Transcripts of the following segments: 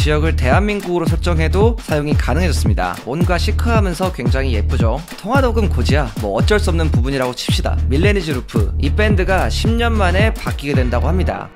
지역을 대한민국으로 설정해도 사용이 가능해졌습니다. 뭔가 시크하면서 굉장히 예쁘죠. 통화녹음 고지야 뭐 어쩔 수 없는 부분이라고 칩시다. 밀레니지 루프, 이 밴드가 10년 만에 바뀌게 된다고 합니다.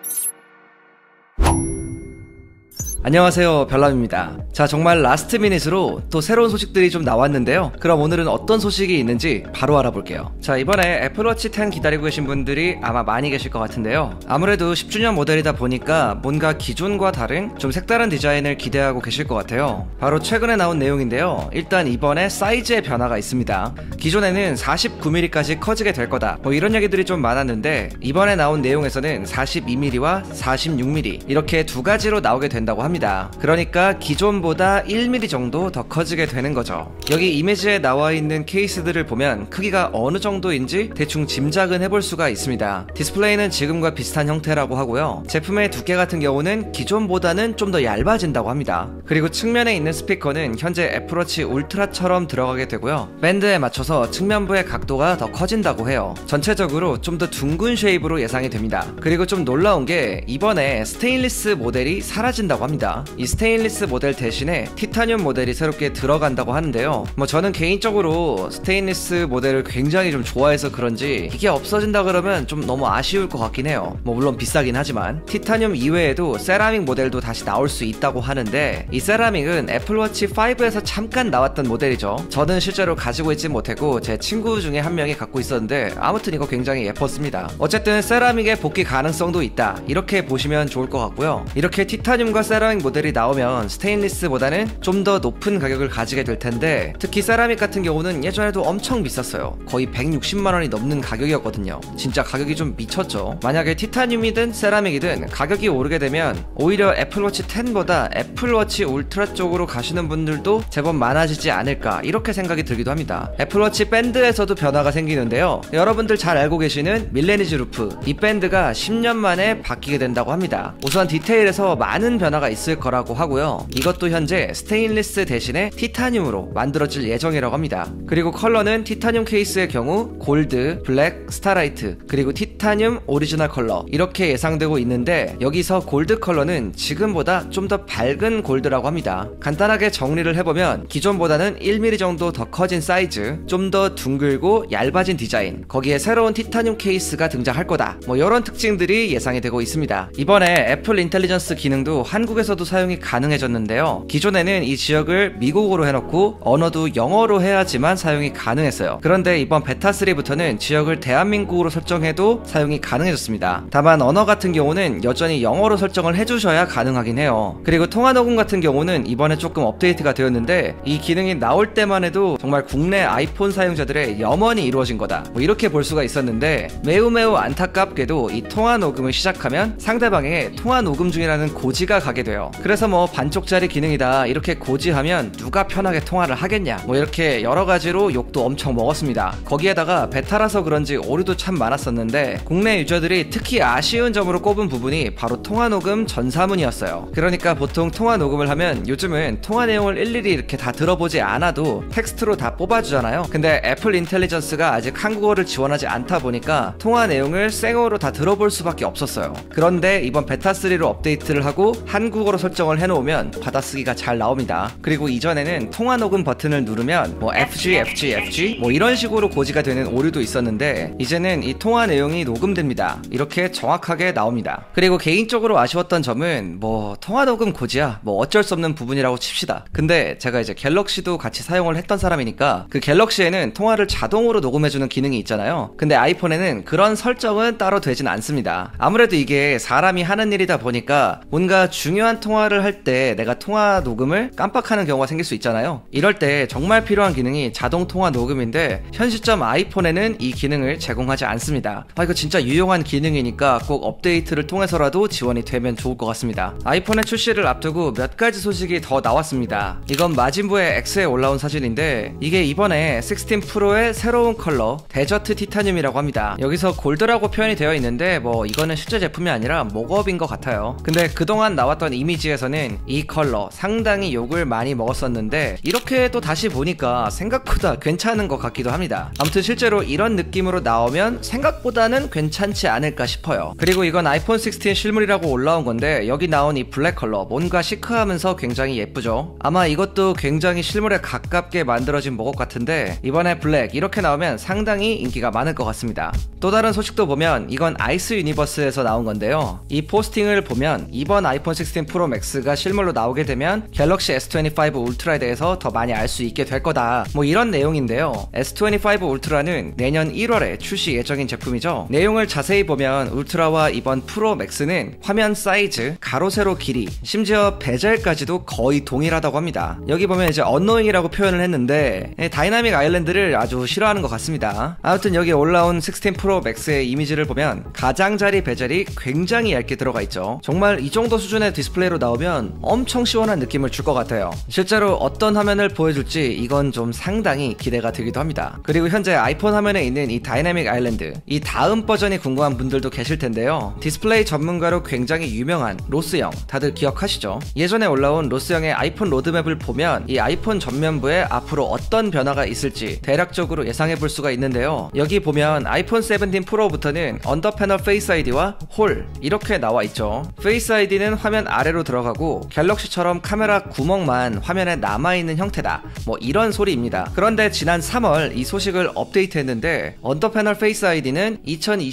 안녕하세요, 별남입니다. 자, 정말 라스트 미닛으로 또 새로운 소식들이 좀 나왔는데요. 그럼 오늘은 어떤 소식이 있는지 바로 알아볼게요. 자, 이번에 애플워치 10 기다리고 계신 분들이 아마 많이 계실 것 같은데요. 아무래도 10주년 모델이다 보니까 뭔가 기존과 다른 좀 색다른 디자인을 기대하고 계실 것 같아요. 바로 최근에 나온 내용인데요. 일단 이번에 사이즈의 변화가 있습니다. 기존에는 49mm까지 커지게 될 거다, 뭐 이런 얘기들이 좀 많았는데 이번에 나온 내용에서는 42mm와 46mm 이렇게 두 가지로 나오게 된다고 합니다. 그러니까 기존보다 1mm 정도 더 커지게 되는 거죠. 여기 이미지에 나와 있는 케이스들을 보면 크기가 어느 정도인지 대충 짐작은 해볼 수가 있습니다. 디스플레이는 지금과 비슷한 형태라고 하고요. 제품의 두께 같은 경우는 기존보다는 좀 더 얇아진다고 합니다. 그리고 측면에 있는 스피커는 현재 애플워치 울트라처럼 들어가게 되고요. 밴드에 맞춰서 측면부의 각도가 더 커진다고 해요. 전체적으로 좀 더 둥근 쉐입으로 예상이 됩니다. 그리고 좀 놀라운 게 이번에 스테인리스 모델이 사라진다고 합니다. 이 스테인리스 모델 대신에 티타늄 모델이 새롭게 들어간다고 하는데요. 뭐 저는 개인적으로 스테인리스 모델을 굉장히 좀 좋아해서 그런지 이게 없어진다 그러면 좀 너무 아쉬울 것 같긴 해요. 뭐 물론 비싸긴 하지만 티타늄 이외에도 세라믹 모델도 다시 나올 수 있다고 하는데 이 세라믹은 애플워치 5에서 잠깐 나왔던 모델이죠. 저는 실제로 가지고 있진 못했고 제 친구 중에 한 명이 갖고 있었는데 아무튼 이거 굉장히 예뻤습니다. 어쨌든 세라믹의 복귀 가능성도 있다, 이렇게 보시면 좋을 것 같고요. 이렇게 티타늄과 세라믹 모델이 나오면 스테인리스보다는 좀 더 높은 가격을 가지게 될 텐데 특히 세라믹 같은 경우는 예전에도 엄청 비쌌어요. 거의 160만원이 넘는 가격이었거든요. 진짜 가격이 좀 미쳤죠. 만약에 티타늄이든 세라믹이든 가격이 오르게 되면 오히려 애플워치 10보다 애플워치 울트라 쪽으로 가시는 분들도 제법 많아지지 않을까, 이렇게 생각이 들기도 합니다. 애플워치 밴드에서도 변화가 생기는데요. 여러분들 잘 알고 계시는 밀레니지 루프, 이 밴드가 10년 만에 바뀌게 된다고 합니다. 우선 디테일에서 많은 변화가 있을 거라고 하고요. 이것도 현재 스테인리스 대신에 티타늄으로 만들어질 예정이라고 합니다. 그리고 컬러는 티타늄 케이스의 경우 골드, 블랙, 스타라이트, 그리고 티타늄 오리지널 컬러 이렇게 예상되고 있는데 여기서 골드 컬러는 지금보다 좀 더 밝은 골드라고 합니다. 간단하게 정리를 해보면 기존보다는 1mm 정도 더 커진 사이즈, 좀 더 둥글고 얇아진 디자인, 거기에 새로운 티타늄 케이스가 등장할 거다, 뭐 이런 특징들이 예상이 되고 있습니다. 이번에 애플 인텔리전스 기능도 한국에서도 사용이 가능해졌는데요. 기존에는 이 지역을 미국어로 해놓고 언어도 영어로 해야지만 사용이 가능했어요. 그런데 이번 베타3부터는 지역을 대한민국으로 설정해도 사용이 가능해졌습니다. 다만 언어 같은 경우는 여전히 영어로 설정을 해주셔야 가능하긴 해요. 그리고 통화녹음 같은 경우는 이번에 조금 업데이트가 되었는데 이 기능이 나올 때만 해도 정말 국내 아이폰 사용자들의 염원이 이루어진 거다, 뭐 이렇게 볼 수가 있었는데 매우 안타깝게도 이 통화녹음을 시작하면 상대방에게 통화녹음 중이라는 고지가 가게 돼요. 그래서 뭐 반쪽짜리 기능이다 이렇게 고지하면 누가 편하게 통화를 하겠냐, 뭐 이렇게 여러가지로 욕도 엄청 먹었습니다. 거기에다가 베타라서 그런지 오류도 참 많았었는데 국내 유저들이 특히 아쉬운 점으로 꼽은 부분이 바로 통화녹음 전사문이었어요. 그러니까 보통 통화녹음을 하면 요즘은 통화 내용을 일일이 이렇게 다 들어보지 않아도 텍스트로 다 뽑아주잖아요. 근데 애플 인텔리전스가 아직 한국어를 지원하지 않다 보니까 통화 내용을 생어로 다 들어볼 수밖에 없었어요. 그런데 이번 베타3로 업데이트를 하고 한국어로 설정을 해놓으면 받아쓰기가 잘 나옵니다. 그리고 이전에는 통화녹음 버튼을 누르면 뭐 FG 뭐 이런 식으로 고지가 되는 오류도 있었는데 이제는 이 통화 내용이 녹음됩니다, 이렇게 정확하게 나옵니다. 그리고 개인적으로 아쉬웠던 점은 뭐 통화녹음 고지야 뭐 어쩔 수 없는 부분이라고 칩시다. 근데 제가 이제 갤럭시도 같이 사용을 했던 사람이니까 그 갤럭시에는 통화를 자동으로 녹음해주는 기능이 있잖아요. 근데 아이폰에는 그런 설정은 따로 되진 않습니다. 아무래도 이게 사람이 하는 일이다 보니까 뭔가 중요한 통화를 할 때 내가 통화 녹음을 깜빡하는 경우가 생길 수 있잖아요. 이럴 때 정말 필요한 기능이 자동 통화 녹음인데 현 시점 아이폰에는 이 기능을 제공하지 않습니다. 이거 진짜 유용한 기능이니까 꼭 업데이트를 통해서라도 지원이 되면 좋을 것 같습니다. 아이폰의 출시를 앞두고 몇 가지 소식이 더 나왔습니다. 이건 마진부의 X에 올라온 사진인데 이게 이번에 16 프로의 새로운 컬러 데저트 티타늄이라고 합니다. 여기서 골드라고 표현이 되어 있는데 뭐 이거는 실제 제품이 아니라 목업인 것 같아요. 근데 그동안 나왔던 이미지 이미지에서는 이 컬러 상당히 욕을 많이 먹었었는데 이렇게 또 다시 보니까 생각보다 괜찮은 것 같기도 합니다. 아무튼 실제로 이런 느낌으로 나오면 생각보다는 괜찮지 않을까 싶어요. 그리고 이건 아이폰 16 실물이라고 올라온 건데 여기 나온 이 블랙 컬러 뭔가 시크하면서 굉장히 예쁘죠. 아마 이것도 굉장히 실물에 가깝게 만들어진 모것 같은데 이번에 블랙 이렇게 나오면 상당히 인기가 많을 것 같습니다. 또 다른 소식도 보면 이건 아이스 유니버스에서 나온 건데요. 이 포스팅을 보면 이번 아이폰 16 프로 맥스가 실물로 나오게 되면 갤럭시 S25 울트라에 대해서 더 많이 알 수 있게 될 거다 뭐 이런 내용인데요. S25 울트라는 내년 1월에 출시 예정인 제품이죠. 내용을 자세히 보면 울트라와 이번 프로 맥스는 화면 사이즈, 가로 세로 길이, 심지어 베젤까지도 거의 동일하다고 합니다. 여기 보면 이제 언노잉이라고 표현을 했는데 다이나믹 아일랜드를 아주 싫어하는 것 같습니다. 아무튼 여기 올라온 16 프로 맥스의 이미지를 보면 가장자리 베젤이 굉장히 얇게 들어가 있죠. 정말 이 정도 수준의 디스플레이로 나오면 엄청 시원한 느낌을 줄 것 같아요. 실제로 어떤 화면을 보여줄지 이건 좀 상당히 기대가 되기도 합니다. 그리고 현재 아이폰 화면에 있는 이 다이나믹 아일랜드 이 다음 버전이 궁금한 분들도 계실 텐데요. 디스플레이 전문가로 굉장히 유명한 로스영 다들 기억하시죠? 예전에 올라온 로스영의 아이폰 로드맵을 보면 이 아이폰 전면부에 앞으로 어떤 변화가 있을지 대략적으로 예상해 볼 수가 있는데요. 여기 보면 아이폰 17 프로부터는 언더 패널 페이스 아이디와 홀 이렇게 나와 있죠. 페이스 아이디는 화면 아래로 들어가고 갤럭시처럼 카메라 구멍만 화면에 남아있는 형태다 뭐 이런 소리입니다. 그런데 지난 3월 이 소식을 업데이트했는데 언더 패널 페이스 아이디는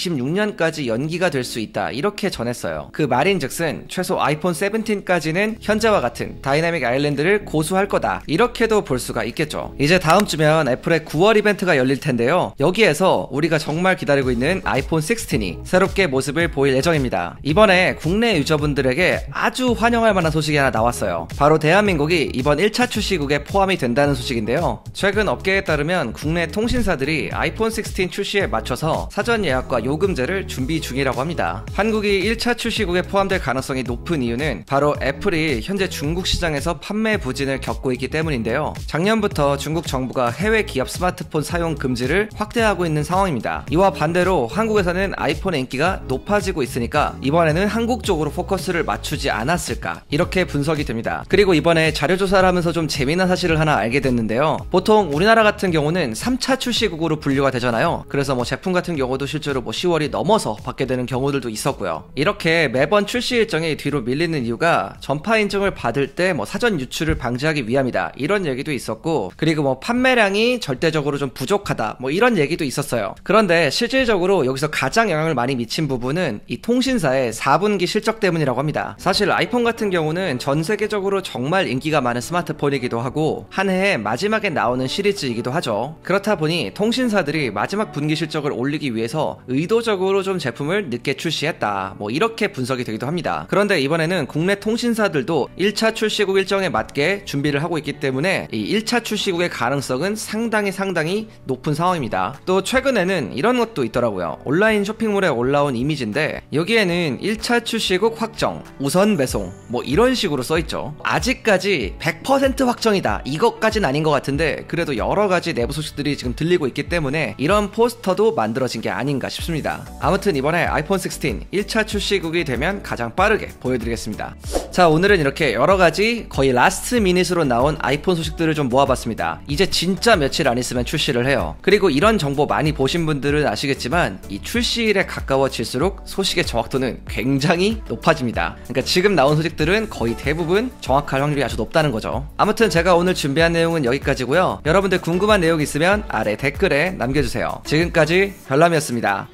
2026년까지 연기가 될 수 있다 이렇게 전했어요. 그 말인즉슨 최소 아이폰 17까지는 현재와 같은 다이나믹 아일랜드를 고수할 거다 이렇게도 볼 수가 있겠죠. 이제 다음 주면 애플의 9월 이벤트가 열릴 텐데요. 여기에서 우리가 정말 기다리고 있는 아이폰 16이 새롭게 모습을 보일 예정입니다. 이번에 국내 유저분들에게 아주 환영할 만한 소식이 하나 나왔어요. 바로 대한민국이 이번 1차 출시국에 포함이 된다는 소식인데요. 최근 업계에 따르면 국내 통신사들이 아이폰 16 출시에 맞춰서 사전 예약과 요금제를 준비 중이라고 합니다. 한국이 1차 출시국에 포함될 가능성이 높은 이유는 바로 애플이 현재 중국 시장에서 판매 부진을 겪고 있기 때문인데요. 작년부터 중국 정부가 해외 기업 스마트폰 사용 금지를 확대하고 있는 상황입니다. 이와 반대로 한국에서는 아이폰의 인기가 높아지고 있으니까 이번에는 한국 쪽으로 포커스를 맞추지 않았을까 이렇게 분석이 됩니다. 그리고 이번에 자료조사를 하면서 좀 재미난 사실을 하나 알게 됐는데요. 보통 우리나라 같은 경우는 3차 출시국으로 분류가 되잖아요. 그래서 뭐 제품 같은 경우도 실제로 뭐 10월이 넘어서 받게 되는 경우들도 있었고요. 이렇게 매번 출시 일정이 뒤로 밀리는 이유가 전파 인증을 받을 때 뭐 사전 유출을 방지하기 위함이다 이런 얘기도 있었고, 그리고 뭐 판매량이 절대적으로 좀 부족하다 뭐 이런 얘기도 있었어요. 그런데 실질적으로 여기서 가장 영향을 많이 미친 부분은 이 통신사의 4분기 실적 때문이라고 합니다. 사실 아이폰 같은 경우는 전 세계적으로 정말 인기가 많은 스마트폰이기도 하고 한 해에 마지막에 나오는 시리즈이기도 하죠. 그렇다 보니 통신사들이 마지막 분기 실적을 올리기 위해서 의도적으로 좀 제품을 늦게 출시했다 뭐 이렇게 분석이 되기도 합니다. 그런데 이번에는 국내 통신사들도 1차 출시국 일정에 맞게 준비를 하고 있기 때문에 이 1차 출시국의 가능성은 상당히 높은 상황입니다. 또 최근에는 이런 것도 있더라고요. 온라인 쇼핑몰에 올라온 이미지인데 여기에는 1차 출시국 확정, 우선 배송 뭐 이런 식으로 써있죠. 아직까지 100% 확정이다 이것까진 아닌 것 같은데 그래도 여러가지 내부 소식들이 지금 들리고 있기 때문에 이런 포스터도 만들어진 게 아닌가 싶습니다. 아무튼 이번에 아이폰 16 1차 출시국이 되면 가장 빠르게 보여드리겠습니다. 자, 오늘은 이렇게 여러가지 거의 라스트 미닛으로 나온 아이폰 소식들을 좀 모아봤습니다. 이제 진짜 며칠 안 있으면 출시를 해요. 그리고 이런 정보 많이 보신 분들은 아시겠지만 이 출시일에 가까워질수록 소식의 정확도는 굉장히 높아집니다. 그러니까 지금 나온 소식들은 거의 대부분 정확할 확률이 아주 높다는 거죠. 아무튼 제가 오늘 준비한 내용은 여기까지고요. 여러분들 궁금한 내용 있으면 아래 댓글에 남겨주세요. 지금까지 별남이었습니다.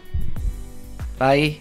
바이.